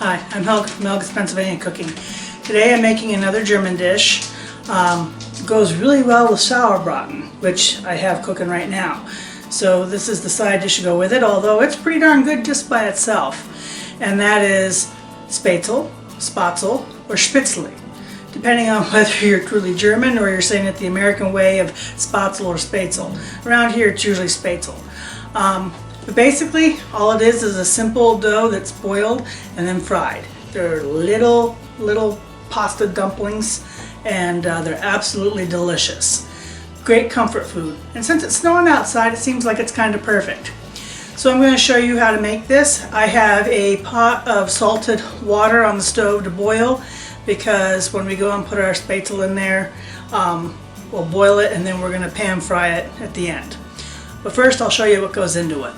Hi, I'm Helga's Pennsylvania Cooking. Today I'm making another German dish. It goes really well with sauerbraten, which I have cooking right now. So this is the side dish to go with it, although it's pretty darn good just by itself. And that is Spaetzle, Spaetzle, or Spätzle, depending on whether you're truly German or you're saying it the American way of Spaetzle or Spaetzle. Around here it's usually Spaetzle. But basically, all it is a simple dough that's boiled and then fried. They're little pasta dumplings, and they're absolutely delicious. Great comfort food. And since it's snowing outside, it seems like it's kind of perfect. So I'm going to show you how to make this. I have a pot of salted water on the stove to boil, because when we go and put our Spaetzle in there, we'll boil it and then we're going to pan fry it at the end. But first I'll show you what goes into it.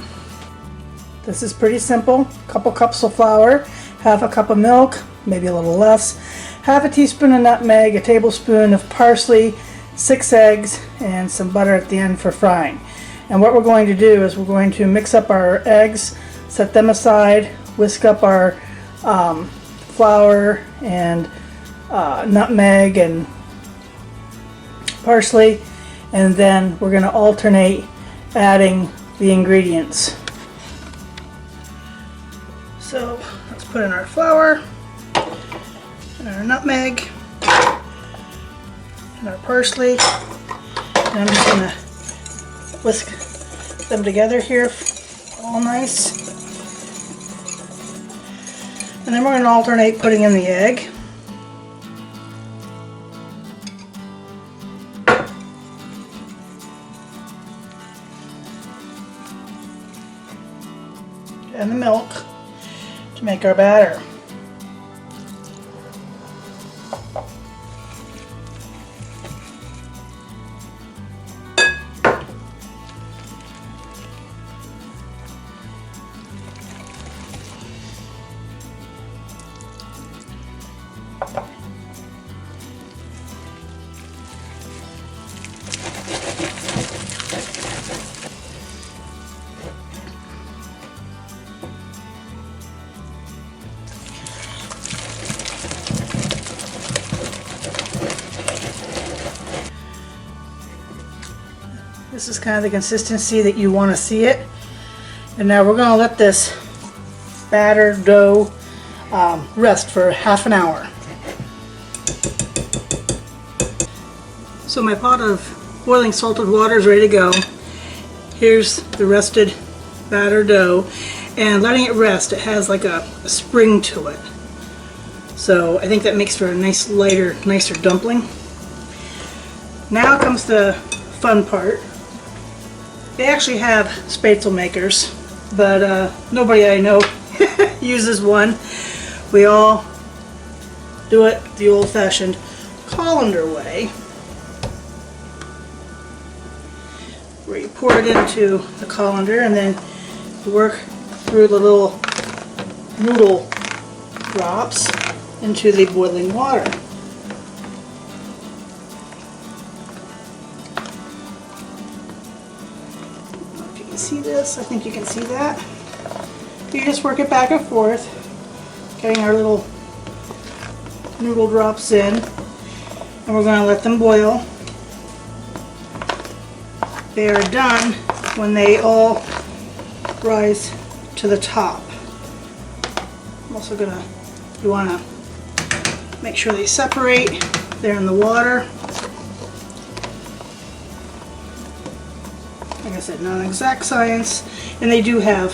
This is pretty simple. A couple cups of flour, half a cup of milk, maybe a little less, half a teaspoon of nutmeg, a tablespoon of parsley, 6 eggs, and some butter at the end for frying. And what we're going to do is we're going to mix up our eggs, set them aside, whisk up our flour and nutmeg and parsley, and then we're going to alternate adding the ingredients. So let's put in our flour and our nutmeg and our parsley, and I'm just going to whisk them together here all nice. And then we're going to alternate putting in the egg. And the milk to make our batter. This is kind of the consistency that you want to see it. And now we're going to let this batter dough rest for half an hour. So my pot of boiling salted water is ready to go. Here's the rested batter dough, and letting it rest, it has like a spring to it. So I think that makes for a nice lighter, nicer dumpling. Now comes the fun part. They actually have Spaetzle makers, but nobody I know uses one. We all do it the old-fashioned colander way, where you pour it into the colander and then you work through the little noodle drops into the boiling water. See this? I think you can see that. You just work it back and forth, getting our little noodle drops in, and we're going to let them boil. They are done when they all rise to the top. I'm also going to, you want to make sure they separate. They're in the water. Like I said, not an exact science, and they do have,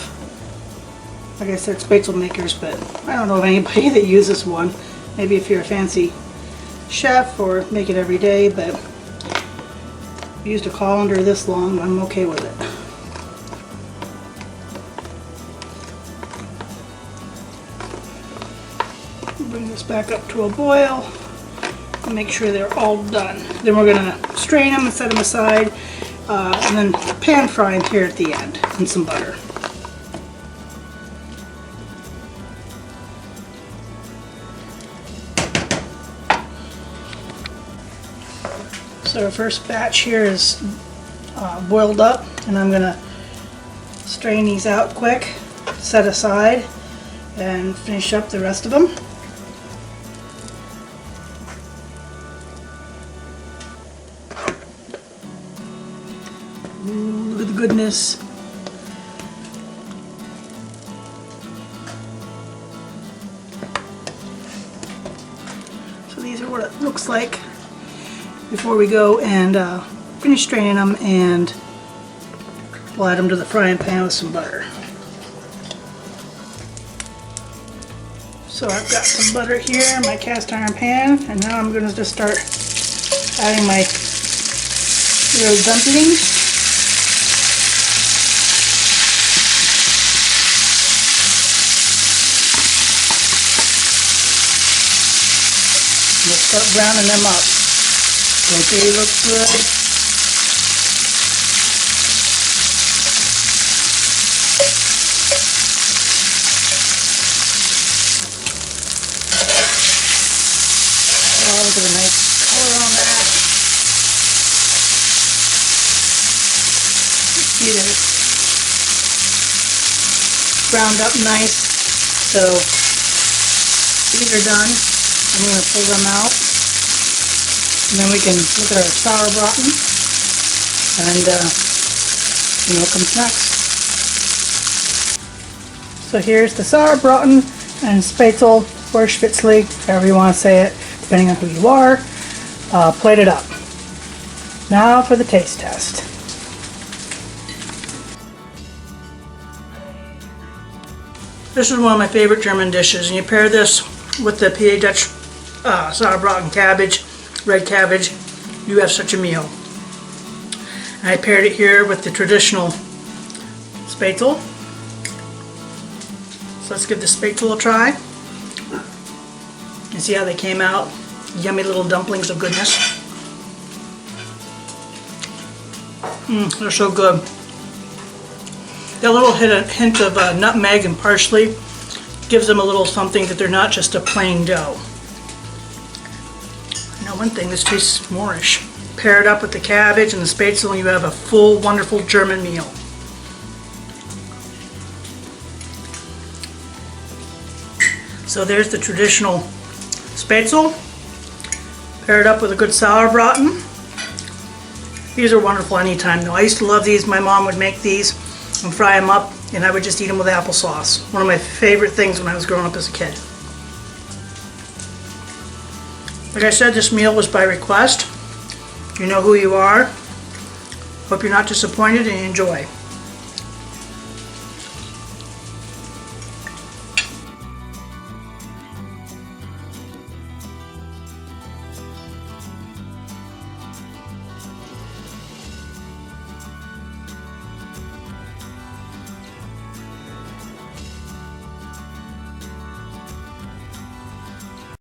like I said, Spaetzle makers, but I don't know of anybody that uses one. Maybe if you're a fancy chef or make it every day, but I've used a colander this long, I'm okay with it. Bring this back up to a boil and make sure they're all done. Then we're going to strain them and set them aside. And then pan fry them here at the end in some butter. So our first batch here is boiled up, and I'm going to strain these out quick, set aside, and finish up the rest of them. Ooh, look at the goodness. So these are what it looks like before we go and finish straining them, and we'll add them to the frying pan with some butter. So I've got some butter here in my cast iron pan, and now I'm going to just start adding my little dumplings. We'll start browning them up. Don't they look good? Oh, look at the nice color on that. See, they're browned up nice. So these are done. I'm going to pull them out. And then we can look at our sauerbraten. And you know what comes next. So here's the sauerbraten and Spaetzle or Spätzli, however you want to say it, depending on who you are, plated up. Now for the taste test. This is one of my favorite German dishes, and you pair this with the PA Dutch sauerbraten cabbage, red cabbage, you have such a meal. And I paired it here with the traditional Spaetzle. So let's give the Spaetzle a try. And see how they came out. Yummy little dumplings of goodness. They're so good. That little hint of nutmeg and parsley gives them a little something that they're not just a plain dough. Now one thing, this tastes Moorish. Pair it up with the cabbage and the Spaetzle and you have a full, wonderful German meal. So there's the traditional Spaetzle. Pair it up with a good sauerbraten. These are wonderful anytime though. I used to love these. My mom would make these and fry them up, and I would just eat them with applesauce. One of my favorite things when I was growing up as a kid. Like I said, this meal was by request. You know who you are. Hope you're not disappointed and enjoy.